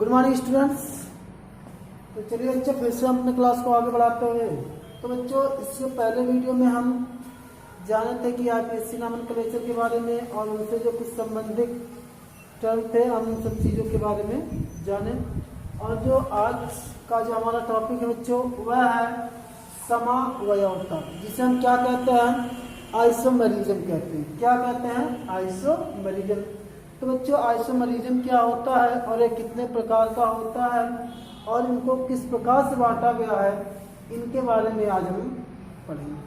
Good morning students. तो चलिए बच्चों फिर से हम अपने क्लास को आगे बढ़ाते हुए, तो बच्चों इससे पहले वीडियो में हम जाने थे कि आईपीएससी नॉमेनक्लेचर के बारे में और उनसे जो कुछ संबंधित टर्म थे हम उन सब चीज़ों के बारे में जाने। और जो आज का जो हमारा टॉपिक है बच्चों वह है समावयवता, जिसे हम क्या कहते हैं, आइसोमेरिज्म कहते हैं। क्या कहते हैं? आइसोमेरिज्म। तो बच्चों आइसोमेरिज्म क्या होता है और ये कितने प्रकार का होता है और इनको किस प्रकार से बांटा गया है, इनके बारे में आज हम पढ़ेंगे।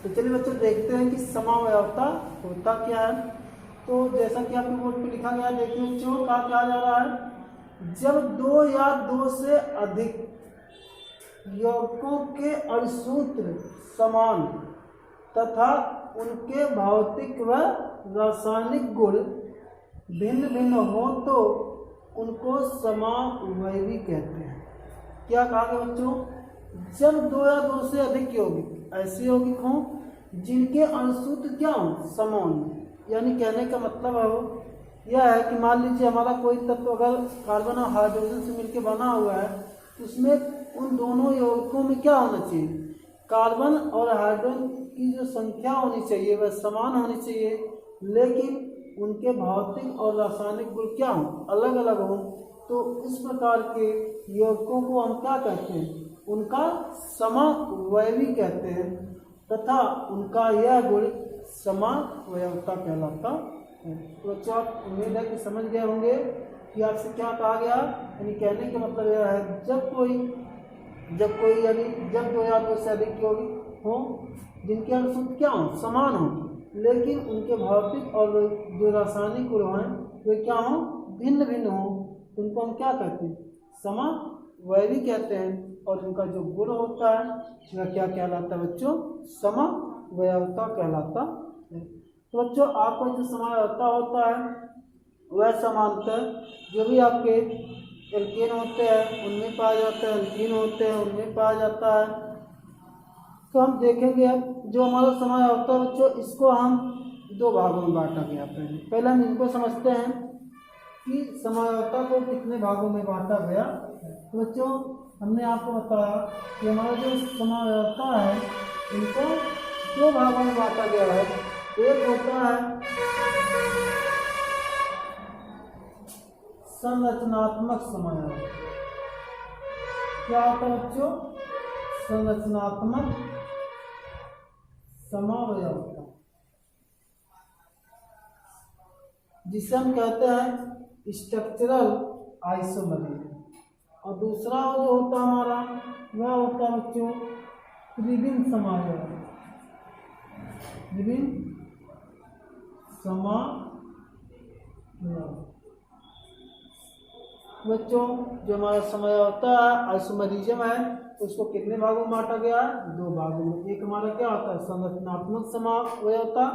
तो चलिए बच्चों देखते हैं कि समावयवता होता क्या है। तो जैसा कि आपके बोर्ड पे लिखा गया है, देखिए बच्चों कहा जा रहा है, जब दो या दो से अधिक यौगिकों के अणुसूत्र समान तथा उनके भौतिक व रासायनिक गुण भिन्न भिन्न हो तो उनको समावयवी कहते हैं। क्या कहा गया बच्चों? जब दो या दो से अधिक यौगिक ऐसे यौगिक हों जिनके अणुसूत्र क्या हों, समान। यानी कहने का मतलब है यह है कि मान लीजिए हमारा कोई तत्व अगर कार्बन और हाइड्रोजन से मिलकर बना हुआ है, उसमें उन दोनों यौगिकों में क्या होना चाहिए, कार्बन और हाइड्रोजन की जो संख्या होनी चाहिए वह समान होनी चाहिए, लेकिन उनके भौतिक और रासायनिक गुण क्या हों, अलग अलग हों। तो इस प्रकार के यौगिकों को हम क्या कहते हैं, उनका समावयवी कहते हैं तथा उनका यह गुण समावयवता कहलाता है। तो बच्चों आप उम्मीद है कि समझ गए होंगे कि आपसे क्या कहा गया। यानी कहने का मतलब यह है जब कोई यानी जब दो या दो से अधिक यौगिक हों जिनके अणुसूत्र क्या हों, समान हों, लेकिन उनके भौतिक और जो रासायनिक गुण हैं वे क्या हों, भिन्न भिन्न हों, तो उनको हम क्या कहते हैं, समावयवी कहते हैं। और उनका जो गुण होता है वह क्या कहलाता है बच्चों, समावयवता कहलाता है। तो बच्चों आपका जो समावयवता होता है वह समानतः जो भी आपके एल्केन होते हैं उनमें पाया जाता है, एल्कीन होते हैं उनमें पाया जाता है। तो हम देखेंगे अब जो हमारा समावयवता है बच्चों, इसको हम दो भागों में बांटा गया। पहले हम इनको समझते हैं कि समावयवता को कितने भागों में बांटा गया। तो बच्चों हमने आपको बताया कि हमारा जो समावयवता है इनको दो भागों में बांटा गया है। एक होता है संरचनात्मक समावयवता। क्या होता है बच्चों? संरचनात्मक समावयवता, जिसे हम कहते हैं स्ट्रक्चरल आइसोमेरिज्म। और दूसरा जो होता है हमारा वह होता है बच्चों त्रिविम समावयवता। त्रिविम समावयवता बच्चों जो हमारा समावयवता है, आइसोमेरिज्म है, उसको कितने भागों में बांटा गया है, दो भागों में। एक हमारा क्या होता है संरचनात्मक समावयवता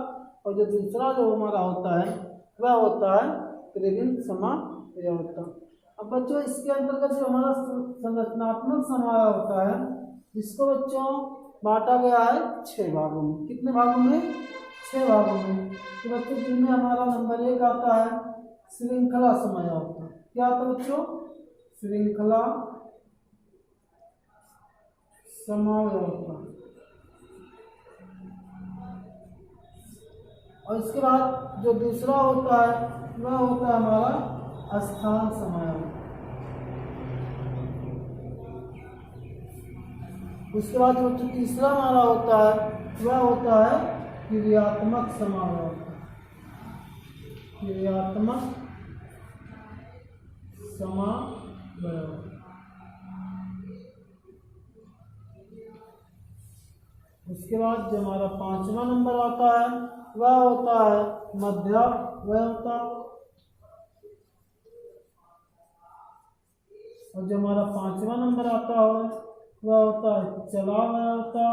और जो दूसरा जो हमारा होता है वह होता है त्रिविम समावयवता। अब बच्चों इसके अंतर्गत जो हमारा संरचनात्मक समावयवता है इसको बच्चों बांटा गया है 6 भागों में। कितने भागों में? 6 भागों में। तो बच्चों जिनमें हमारा नंबर 1 आता है श्रृंखला समावयवता। क्या आता है बच्चों? श्रृंखला समावयवता। और इसके बाद जो दूसरा होता है वह होता है हमारा स्थान समावयवता। उसके बाद जो तीसरा हमारा होता है वह होता है क्रियात्मक समावयवता। क्रियात्मक समावयवता। उसके बाद जो हमारा 5वां नंबर आता है वह होता है मध्यावयवता। और जो हमारा 5वां नंबर आता है वह होता है चलावयवता।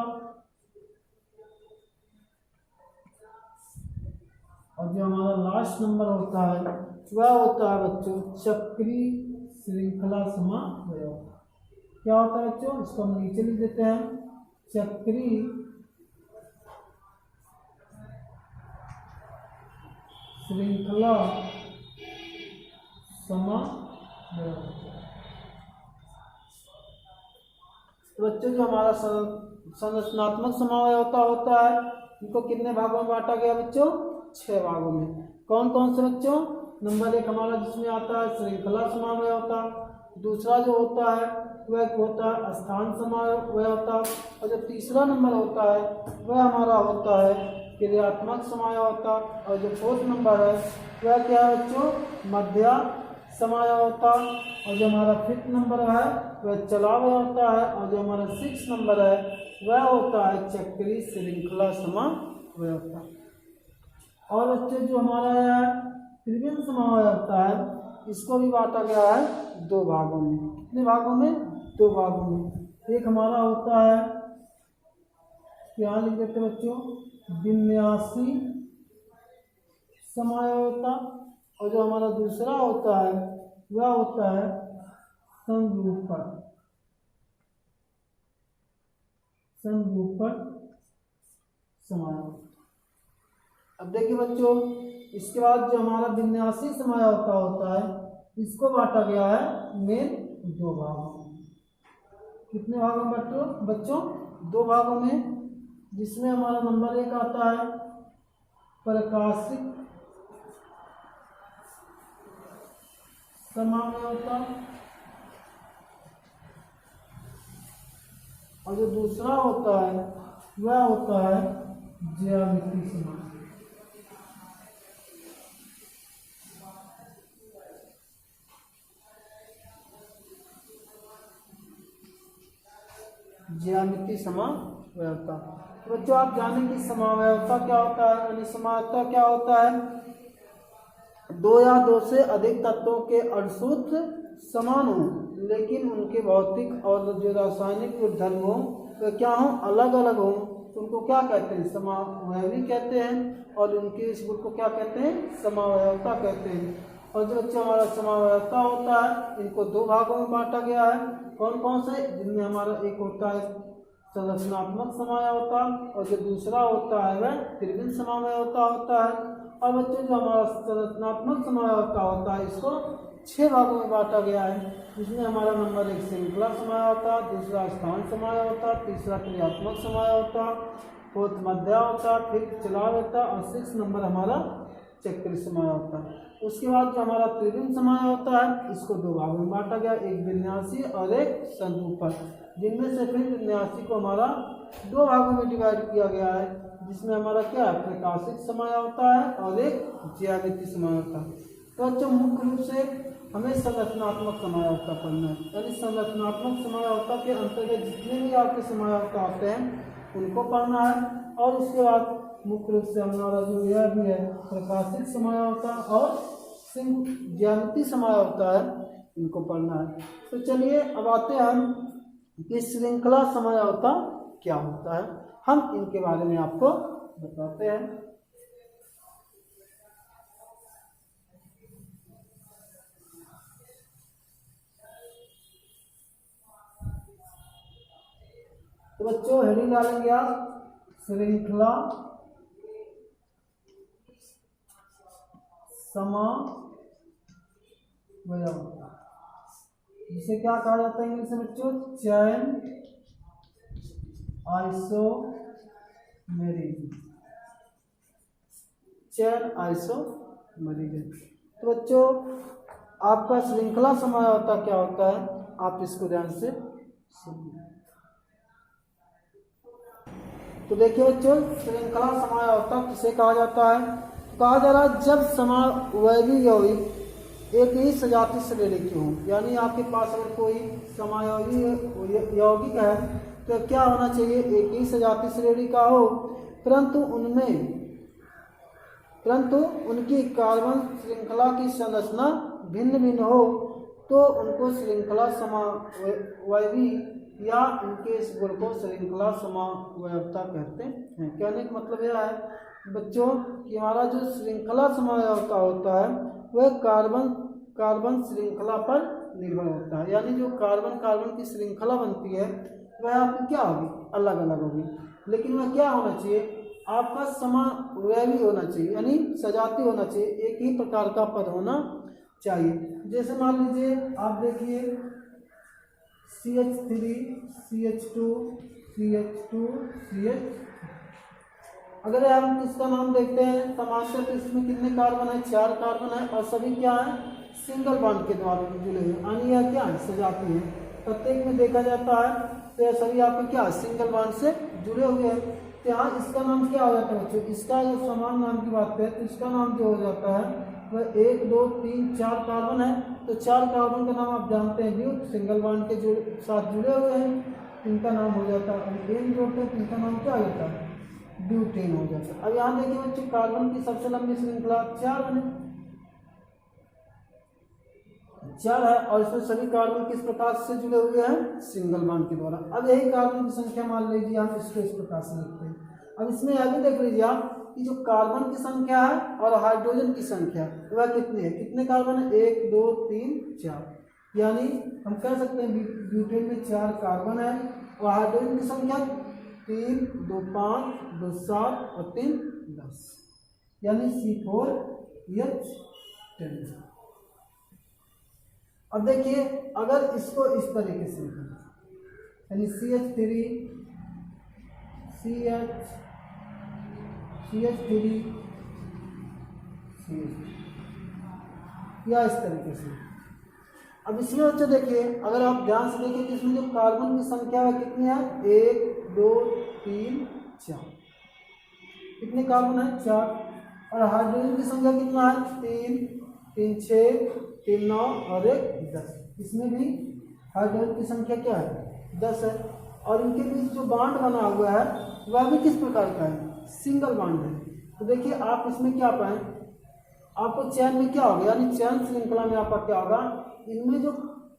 और जो हमारा लास्ट नंबर होता है वह होता है बच्चों चक्रीय श्रृंखला समावयवता। क्या होता है बच्चों? इसको हम नीचे लिख देते हैं, चक्रीय श्रृंखला समावयवता। तो बच्चों जो हमारा संरचनात्मक समावयवता होता है, इनको कितने भागों में बांटा गया बच्चों? 6 भागों में। कौन कौन से बच्चों? नंबर 1 हमारा जिसमें आता है श्रृंखला समावयवता, दूसरा जो होता है वह होता है स्थान समावयवता, और जो तीसरा नंबर होता है वह हमारा होता है क्रियात्मक समावयवता, और जो 4th नंबर है वह क्या है बच्चों? मध्या समावयवता, और जो हमारा 5th नंबर है वह चलावयवता है, और जो हमारा 6th नंबर है वह होता है चक्रीय श्रृंखला समावयवता। और बच्चे जो हमारा है त्रिविम समावयवता है, इसको भी बांटा गया है 2 भागों में। कितने भागों में? 2 भागों में। एक हमारा होता है, क्या लिख देते बच्चों? विन्यासी समावयवता, और जो हमारा दूसरा होता है वह होता है संरूपण समावयवता। अब देखिए बच्चों, इसके बाद जो हमारा विन्यासी समावयवता होता है, इसको बांटा गया है मेन 2 भागों में। कितने भागों में बच्चों? 2 भागों में, जिसमें हमारा नंबर 1 आता है प्रकाशिक समावयवता, और जो दूसरा होता है वह होता है ज्यामितीय समावयवता। ज्यामितीय समावयवता। तो बच्चों आप जानेंगे समावयवता क्या होता है, यानी समावयवता क्या होता है? 2 या 2 से अधिक तत्वों के अणुसूत्र समान हों, लेकिन उनके भौतिक और जो रासायनिक गुणधर्म हों तो क्या हों? अलग अलग हों, तो उनको क्या कहते हैं? समावयवी कहते हैं, और उनके इस गुण को क्या कहते हैं? समावयवता कहते हैं। और जो बच्चा हमारा समावयवता होता है, इनको 2 भागों में बांटा गया है। कौन कौन से? जिनमें हमारा एक होता है संरचनात्मक समावयवता, और जो दूसरा होता है वह त्रिविम समावयवता होता है। और बच्चों जो हमारा संरचनात्मक समावयवता होता है, इसको 6 भागों में बांटा गया है, जिसमें हमारा नंबर 1 श्रृंखला समावयवता, दूसरा स्थान समावयवता, तीसरा क्रियात्मक समावयवता, 4th मध्यावता, 5th चलावयवता, और 6th नंबर हमारा चक्रीय समावयवता। उसके बाद जो हमारा त्रिविम समावयवता है, इसको 2 भागों में बांटा गया, एक विन्यासी और एक संरूपण, जिनमें से फिर विन्यासी को हमारा 2 भागों में डिवाइड किया गया है, जिसमें हमारा क्या है? प्रकाशिक समावयवता है और एक ज्यामितीय समावयवता। तो बच्चों मुख्य रूप से हमें संरचनात्मक समावयवता पढ़ना है, यानी संरचनात्मक समावयवता के अंतर्गत जितने भी आपके समावयवता आते हैं उनको पढ़ना है। और उसके बाद मुख्य रूप से हमारा जो यह भी है प्रकाशिक समावयवता और ज्यामितीय समावयवता है, इनको पढ़ना है। तो चलिए अब आते हैं हम कि श्रृंखला समावयवता क्या होता है, हम इनके बारे में आपको बताते हैं। तो बच्चों हेडिंग डालेंगे आप श्रृंखला समावयवता, जिसे क्या कहा जाता है इंग्लिश में बच्चों? चैन आइसोमेरिज्म। तो बच्चों आपका श्रृंखला समावयवता क्या होता है, आप इसको ध्यान से सुनिए। तो देखिए बच्चों, श्रृंखला समावयवता किसे कहा जाता है? कहा जा रहा है जब समावयवी यौगिक एक ही सजातीय श्रेणी के हों, यानी आपके पास अगर कोई समावयवी यौगिक है तो क्या होना चाहिए? एक ही सजातीय श्रेणी का हो, परंतु उनकी कार्बन श्रृंखला की संरचना भिन्न भिन्न हो, तो उनको श्रृंखला समावयवी या इनके इस गुण को श्रृंखला समावयवता कहते हैं। कहने का मतलब यह है बच्चों कि हमारा जो श्रृंखला समावयवता होता है वह कार्बन श्रृंखला पर निर्भर होता है, यानी जो कार्बन की श्रृंखला बनती है वह आपकी क्या होगी? अलग अलग होगी, लेकिन वह क्या होना चाहिए? आपका समावयवी होना चाहिए, यानी सजाती होना चाहिए, एक ही प्रकार का पद होना चाहिए। जैसे मान लीजिए आप देखिए CH3 CH2 CH2 CH। अगर हम इसका नाम देखते हैं समांतर तो इसमें कितने कार्बन है, 4 कार्बन है और सभी क्या है, सिंगल बॉन्ड के द्वारा जुड़े हुए, यानी यह क्या है, सजाती है। प्रत्येक में देखा जाता है तो यह सभी आपके क्या सिंगल बॉन्ड से जुड़े हुए हैं। तो यहाँ इसका नाम क्या हो जाता है बच्चों, इसका जो समान नाम की बात करें तो इसका नाम जो हो जाता है वह 1 2 3 4 कार्बन है। तो 4 कार्बन का नाम आप जानते हैं ब्यूट, सिंगल बॉन्ड के साथ जुड़े हुए हैं, इनका नाम हो जाता है एन जोड़ते हैं तो इनका नाम क्या हो जाता है, ब्यूटेन हो जाता है। अब यहाँ देखिए बच्चों कार्बन की सबसे लंबी श्रृंखला 4 बने, 4 है और इसमें सभी कार्बन किस प्रकार से जुड़े हुए हैं, सिंगल बॉन्ड के द्वारा। अब यही कार्बन की संख्या मान लीजिए हम इसको इस प्रकार से लिखते हैं। अब इसमें यह भी देख लीजिए आप कि जो कार्बन की संख्या है और हाइड्रोजन की संख्या वह कितनी है, कितने कार्बन है, 1 2 3 4, यानी हम कह सकते हैं ब्यूटेन में 4 कार्बन है और हाइड्रोजन की संख्या 3 2 5 2 7 और 3 10, यानी C4H10। अब देखिए अगर इसको इस तरीके से यानी CH3 CH CH3 CH या इस तरीके से। अब इसमें बच्चों देखिए अगर आप ध्यान से देखिए कि इसमें जो कार्बन की संख्या है कितनी है, 1 2 3 4, कितने कार्बन है, 4, और हाइड्रोजन की संख्या कितना है, 3 3 6 3 9 और 1 10, इसमें भी हाइड्रोजन की संख्या क्या है, 10 है। और इनके बीच जो बांड बना हुआ है वह भी किस प्रकार का है, सिंगल बांड है। तो देखिए आप इसमें क्या पाएं, आपको चैन में क्या होगा, यानी चैन श्रृंखला में आपका क्या होगा, इनमें जो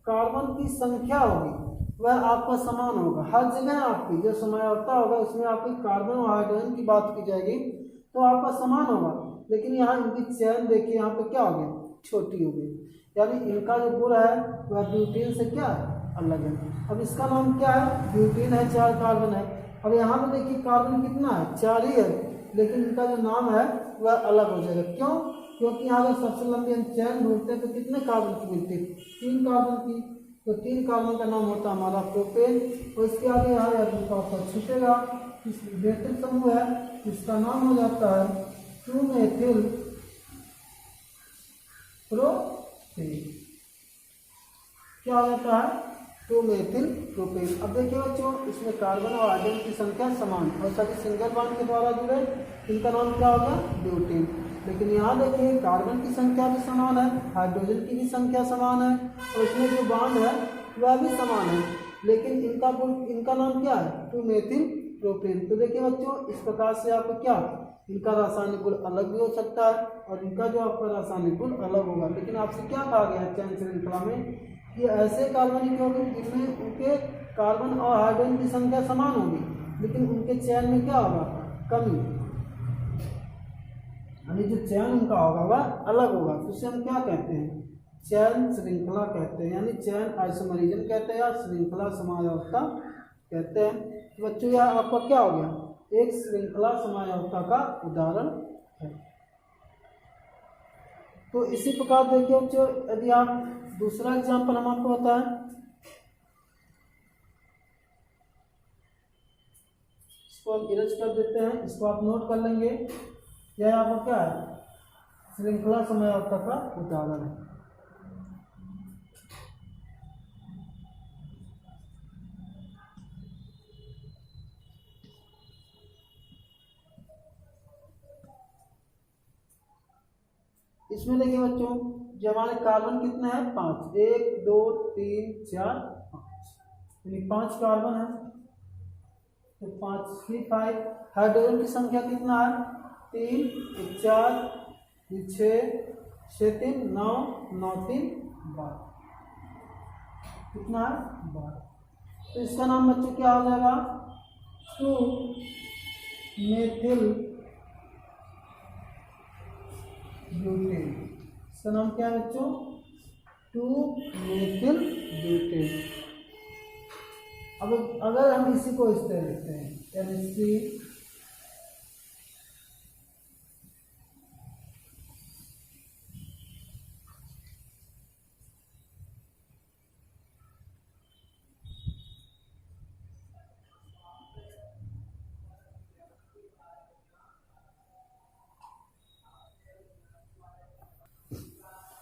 कार्बन की संख्या होगी वह आपका समान होगा। हर जगह आपकी जो समयावता होगा उसमें आपकी कार्बन और हाइड्रोजन की बात की जाएगी तो आपका समान होगा, लेकिन यहाँ इनकी चैन देखिए यहाँ पे क्या हो गई, छोटी हो गई, यानी इनका जो गुण है वह ब्यूटेन से क्या है, अलग है। अब इसका नाम क्या है, ब्यूटेन है, 4 कार्बन है। अब यहाँ पे देखिए कार्बन कितना है, 4 ही है, लेकिन इनका जो नाम है वह अलग हो जाएगा। क्यों, क्योंकि यहाँ अगर सबसे लंबी हम चैन ढूंढते हैं तो कितने कार्बन की मिलती है, 3 कार्बन की, तो 3 कार्बन का नाम होता है हमारा प्रोपेन। और इसके आगे यहाँ आपका छूटेगा इस बेहतर समूह है, इसका नाम हो जाता है 2-मेथिल प्रोपेन। क्या हो जाता है, 2-मेथिल प्रोपेन। अब देखिए बच्चों इसमें कार्बन और हाइड्रोजन की संख्या समान और सभी सिंगल बॉन्ड के द्वारा जुड़े, इनका नाम क्या होगा, ब्यूटेन। लेकिन यहाँ देखिए कार्बन की संख्या भी समान है, हाइड्रोजन की भी संख्या समान है और इसमें जो बॉन्ड है वह भी समान है, लेकिन इनका नाम क्या है, 2-मेथिल प्रोपेन। तो देखिए बच्चों इस प्रकार से आपको क्या, इनका रासायनिक गुण अलग भी हो सकता है और इनका जो आपका रासायनिक गुण अलग होगा। लेकिन आपसे क्या कहा गया है चैन श्रृंखला में कि ऐसे कार्बनिक यौगिक जिनमें उनके कार्बन और हाइड्रोजन की संख्या समान होगी लेकिन उनके चैन में क्या होगा, कमी, यानी जो चैन उनका होगा वह अलग होगा। तो उसे हम क्या कहते हैं, चैन श्रृंखला कहते हैं, यानी चैन आइसोमरिज्म कहते हैं या श्रृंखला समायोक्ता कहते हैं। तो बच्चों यह आपका क्या हो गया, एक श्रृंखला समायोक्ता का उदाहरण है। तो इसी प्रकार देखिए बच्चों यदि आप दूसरा एग्जाम्पल हम आपको बताएं, इसको हम इरेज कर देते हैं, इसको आप नोट कर लेंगे। यह आपका क्या है, श्रृंखला समयावता का उदाहरण है। इसमें देखिए बच्चों जो हमारे कार्बन कितने हैं, 5, 1 2 3 4 5, यानी 5 कार्बन है तो 5 5। हाइड्रोजन की संख्या कितना है, 3 4 6 6 3 9 9 3 12, कितना है, 12। तो इसका नाम बच्चों क्या हो जाएगा, 2-मेथिल ब्यूटेन। इसका नाम क्या है बच्चों, 2-मेथिल ब्यूटेन। अब अगर हम इसी को इस तरह लिखते हैं NC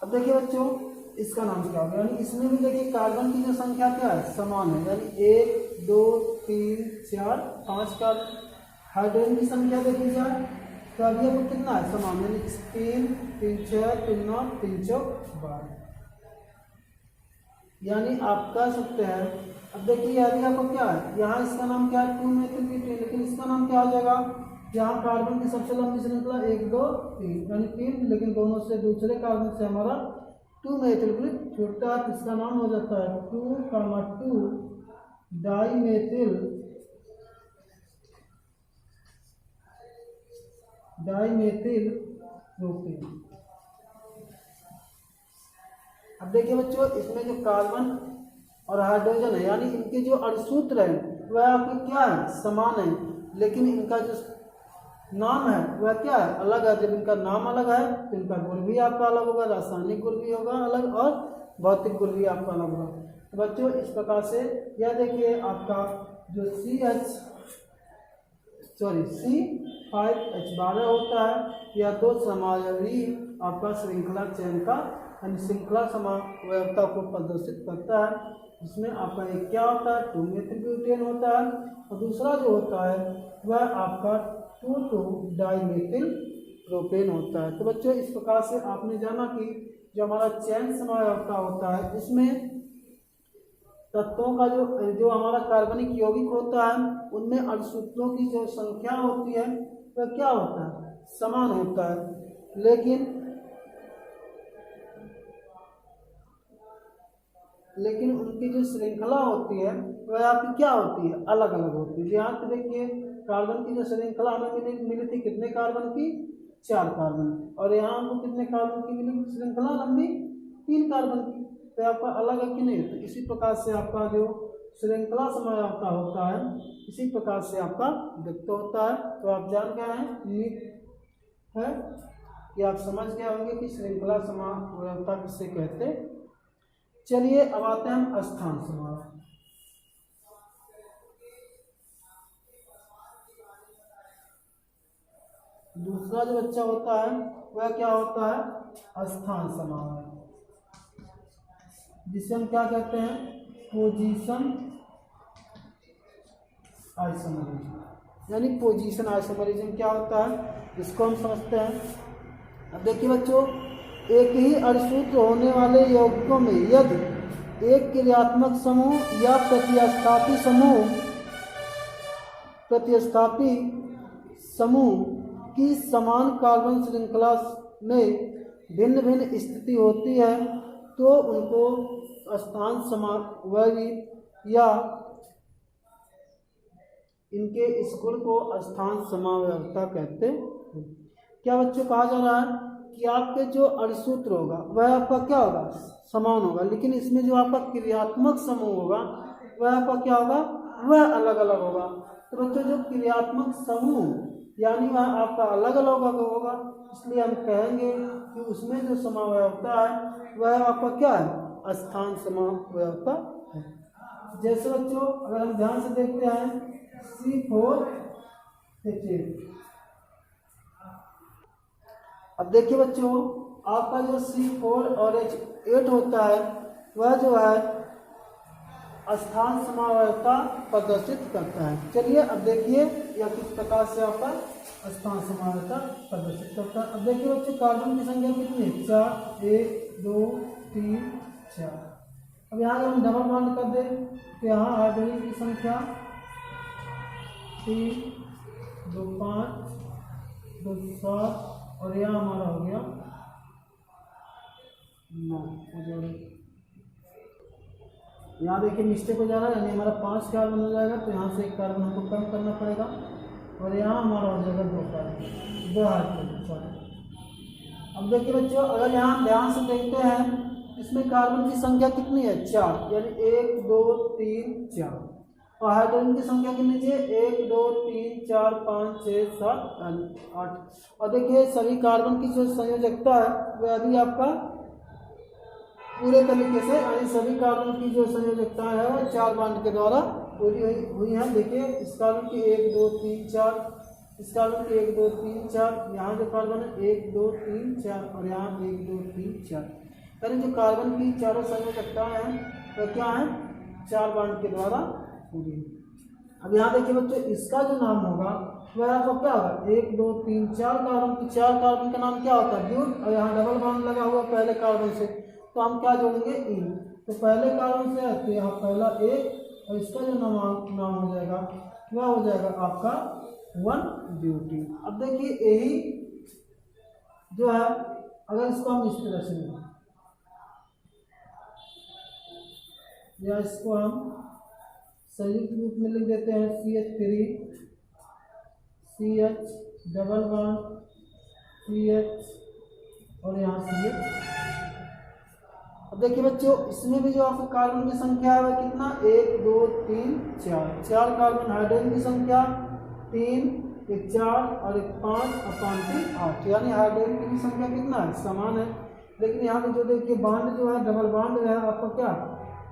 अब देखिए बच्चों इसका नाम क्या होगा, यानी इसमें भी देखिए कार्बन की जो संख्या क्या है समान है, यानी 1 2 3 4 5 कार्बन। हाइड्रोजन की संख्या देखी जाए तो अभी आपको कितना है समान, यानी 3 3 6 3 9 3 4 12, यानी आप कह सकते हैं। अब देखिए यदि आपको क्या है, यहाँ इसका नाम क्या है 2 मेथिल ब्यूटेन, लेकिन इसका नाम क्या हो जाएगा, यहाँ कार्बन की सबसे लंबी श्रृंखला 1 2 3 यानी 3, लेकिन दोनों से दूसरे कार्बन से हमारा 2 मेथिल ग्रुप छूटता है, इसका नाम हो जाता है 2 डाईमेथिल प्रोपेन। अब देखिए बच्चों इसमें जो कार्बन और हाइड्रोजन है, यानी इनके जो अणुसूत्र है वह आपके क्या है समान है, लेकिन इनका जो नाम है वह क्या है अलग है। जब इनका नाम अलग है तो इनका गुण भी आपका अलग होगा, रासायनिक गुण भी होगा अलग और भौतिक गुण भी आपका अलग होगा। तो बच्चों इस प्रकार से यह देखिए आपका जो C5H12 होता है यह दो समावयवी आपका श्रृंखला चयन का यानी श्रृंखला समावयवता को प्रदर्शित करता है, जिसमें आपका एक क्या होता है 2 मेथिल ब्यूटेन होता है और दूसरा जो होता है वह आपका 2 डाईमेथिल प्रोपेन होता है। तो बच्चों इस प्रकार से आपने जाना कि जो हमारा चयन समावयवता होता है इसमें तत्वों का जो हमारा कार्बनिक यौगिक होता है उनमें अणुसूत्रों की जो संख्या होती है वह क्या होता है समान होता है, लेकिन उनकी जो श्रृंखला होती है वह आपकी क्या होती है अलग अलग होती है। यहाँ पे देखिए कार्बन की जो श्रृंखला हमें मिली थी कितने कार्बन की 4 कार्बन, और यहाँ हमको कितने कार्बन की मिली श्रृंखला लंबी 3 कार्बन की, तो आपका अलग है कि नहीं। तो इसी प्रकार से आपका जो श्रृंखला समावयवता होता है इसी प्रकार से आपका व्यक्त होता है। तो आप जान गए हैं उम्मीद है कि आप समझ गए होंगे कि श्रृंखला समावयवता किससे कहते। चलिए अब आते हैं हम स्थान समावयव। दूसरा जो बच्चा होता है वह क्या होता है स्थान समावयव, जिसे हम क्या कहते हैं पोजीशन आइसोमरिज्म, यानी पोजीशन आइसोमरिज्म क्या होता है इसको हम समझते हैं। अब देखिए बच्चों एक ही अणुसूत्र होने वाले यौगिकों में यदि एक क्रियात्मक समूह या प्रतिस्थापी समूह की समान कार्बन श्रृंखला में भिन्न भिन्न स्थिति होती है तो उनको स्थान समावयवी या इनके इस गुण को स्थान समावयवता कहते हैं। क्या बच्चों कहा जा रहा है कि आपके जो अणुसूत्र होगा वह आपका क्या होगा समान होगा, लेकिन इसमें जो आपका क्रियात्मक समूह होगा वह आपका क्या होगा वह अलग अलग होगा। तो बच्चों जो क्रियात्मक समूह यानी वह आपका अलग अलग होगा, इसलिए हम कहेंगे कि उसमें जो समावयवता है वह आपका क्या है स्थान समावयवता है। जैसे बच्चों अगर हम ध्यान से देखते हैं C4H8, अब देखिए बच्चों आपका जो C4 और H8 होता है वह जो है स्थान समावयवता प्रदर्शित करता है। चलिए अब देखिए यह किस प्रकार से आपका स्थान समावयवता प्रदर्शित करता है। अब देखिए बच्चों कार्बन की संख्या कितनी है 4 1 2 3 4। अब यहाँ अगर हम डबल बॉन्ड कर दें तो यहाँ हाइड्रोजन की संख्या 3 2 5 2 7 और यहाँ हमारा हो गया 9। यहाँ देखिए मिस्टेक हो जा रहा है, यानी हमारा 5 कार्बन हो जाएगा तो यहाँ से 1 कार्बन हमको कम करना पड़ेगा और यहाँ हमारा हो जाएगा 2 कार्बन 2 हाइड्रोजन। अब देखिए बच्चों अगर यहाँ ध्यान से देखते हैं इसमें कार्बन की संख्या कितनी है 4, यानी 1 2 3 4, और हाइड्रोजन की संख्या कितनी चाहिए 1 2 3 4 5 6 7 8। और देखिए सभी कार्बन की जो संयोजकता है वह अभी आपका पूरे तरीके से यानी सभी कार्बन की जो संयोजकता है वो 4 बॉन्ड के द्वारा पूरी हुई है। देखिए इस कार्बन की 1 2 3 4, इस कार्बन की 1 2 3 4, यहाँ जो कार्बन है 1 2 3 4 और यहाँ 1 2 3 4। यानी जो कार्बन की चारों संयोजकताएं हैं वह क्या है, 4 बॉन्ड के द्वारा पूरी। अब यहाँ देखिए बच्चों, इसका जो नाम होगा वह आपको क्या होगा, 1 2 3 4 कार्बन, तो 4 कार्बन का नाम क्या होता है, ब्यूट, और यहाँ डबल बॉन्ड लगा हुआ पहले कार्बन से, तो हम क्या जोड़ेंगे, ई। तो पहले कार्बन से है तो यहाँ पहला 1 और इसका जो नाम हो जाएगा वह हो जाएगा आपका 1 ब्यूटीन। अब देखिए यही जो है, अगर इसको हम इस तरह से लें या इसको हम संयुक्त रूप में लिख देते हैं, CH3 CH double bond CH और यहाँ CH। अब देखिए बच्चों, इसमें भी जो आपको कार्बन की संख्या है वह कितना, 1 2 3 4 कार्बन, हाइड्रोजन की संख्या 3, एक 4 और एक 5 और 5 3 8, यानी हाइड्रोजन की भी संख्या कितना है, समान है। लेकिन यहाँ पे जो देखिए बॉन्ड जो है डबल बॉन्ड है आपका क्या,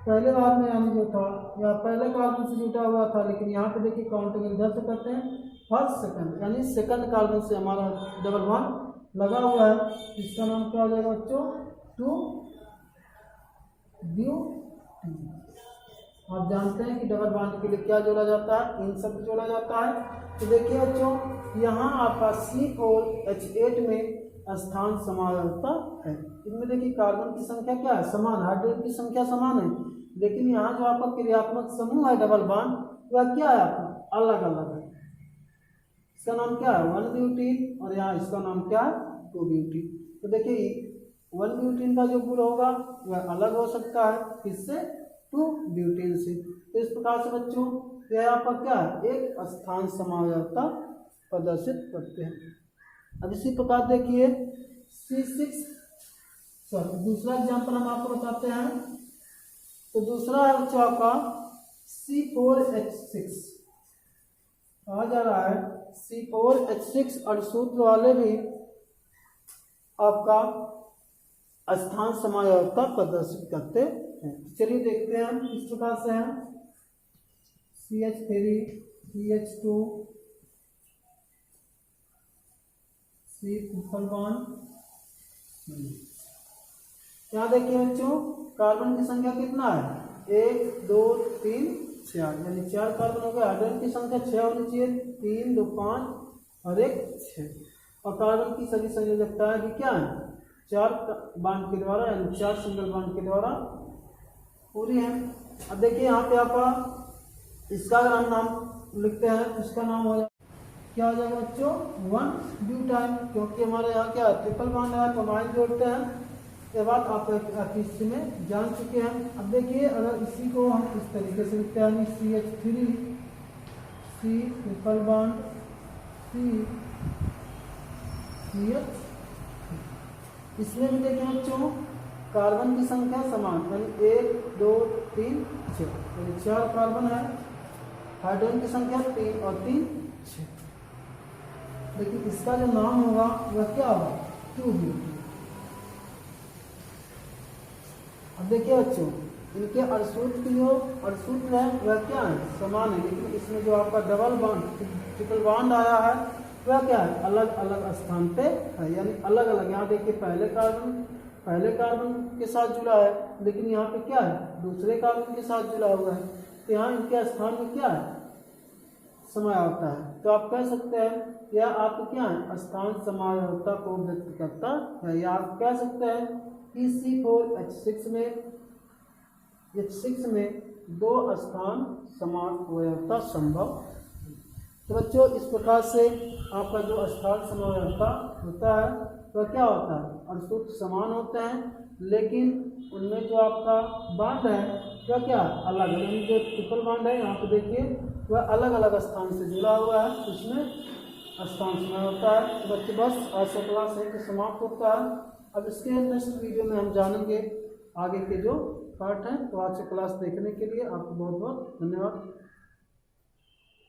पहले बार में यानी जो था या पहले कार्बन से जुटा हुआ था, लेकिन यहाँ पे देखिए काउंटिंग इधर से करते हैं फर्स्ट सेकंड, यानी सेकंड कार्बन से हमारा डबल बॉन्ड लगा हुआ है। इसका नाम क्या हो जाएगा बच्चों, 2 ब्यूटीन। आप जानते हैं कि डबल बॉन्ड के लिए क्या जोड़ा जाता है, इन सब जोड़ा जाता है। तो देखिए बच्चों, यहाँ आपका COH8 में स्थान समानता है। इनमें देखिए कार्बन की संख्या क्या है, समान, हाइड्रोजन की संख्या समान है, लेकिन यहाँ जो आपका क्रियात्मक समूह है डबल बॉन्ड वह क्या है आपका, अलग अलग है। इसका नाम क्या है, 1 ब्यूटीन, और यहाँ इसका नाम क्या है, 2 ब्यूटीन। तो देखिए 1 ब्यूटीन का जो गुण होगा वह अलग हो सकता है, किससे, 2 ब्यूटीन से। तो इस प्रकार से बच्चों यह आपका क्या है, एक स्थान समावयवता प्रदर्शित करते हैं। अब इसी प्रकार देखिए दूसरा एग्जाम्पल हम आपको बताते हैं। तो दूसरा है बच्चों आपका C4H6, कहा जा रहा है C4H6 और सूत्र वाले भी आपका स्थान समावयवता प्रदर्शित करते हैं। चलिए देखते हैं हम इस प्रकार से हैं, CH3 CH2 C triple bond. यहाँ देखिए बच्चों, कार्बन की संख्या कितना है, 1 2 3 4, यानी 4 कार्बन हो गए। हाइड्रोजन की संख्या 6 होनी चाहिए, 3 2 5 और 1 6, और कार्बन की सभी संयोजकताएं भी क्या है, 4 बॉन्ड के द्वारा, यानी 4 सिंगल बॉन्ड के द्वारा पूरी है। अब देखिए यहाँ पे आप इसका अगर हम नाम लिखते हैं तो इसका नाम हो जाएगा, क्या हो जाएगा बच्चों, 1 ब्यूटाइन, क्योंकि हमारे यहाँ क्या ट्रिपल बॉन्ड है, कमाइन जोड़ते हैं। ये बात आप हिस्से में जान चुके हैं। अब देखिए अगर इसी को हम इस तरीके से लिखते हैं, CH3 C triple bond CH, इसमें भी देखिए बच्चों कार्बन की संख्या समान, यानी 1 2 3 6, यानी 4 कार्बन है। हाइड्रोजन की संख्या 3 और 3 6, लेकिन इसका जो नाम होगा वह क्या होगा, 2 ब्यूटीन। अब देखिए बच्चों, इनके अर्धसूत्र की जो अर्धसूत्र है वह क्या है, समान है, लेकिन इसमें जो आपका डबल बॉन्ड ट्रिपल बॉन्ड आया है वह क्या है, अलग अलग स्थान पे है, यानी अलग अलग। यहाँ देखिए पहले कार्बन के साथ जुड़ा है, लेकिन यहाँ पे क्या है, दूसरे कार्बन के साथ जुड़ा हुआ है, तो यहाँ इनके स्थान में क्या है, समावयवता है। तो आप कह सकते हैं यह आपको क्या है, स्थान समावयवता को व्यक्त करता है, या आप कह सकते हैं कि C4H6 में 2 स्थान समावयवता संभव। तो बच्चों इस प्रकार से आपका जो स्थान समावयवता होता है वह क्या होता है, अर्धसूत्र समान होते हैं, लेकिन उनमें जो आपका बॉन्ड है वह क्या अलग है, यानी जो ट्रिपल बॉन्ड है यहाँ पे देखिए वह अलग अलग स्थान से जुड़ा हुआ है, उसमें स्थान समय होता है। तो बच्चे बस आज का क्लास है कि समाप्त होता है। अब इसके नेक्स्ट वीडियो में हम जानेंगे आगे के जो पार्ट हैं। तो आज से क्लास देखने के लिए आपको बहुत बहुत धन्यवाद।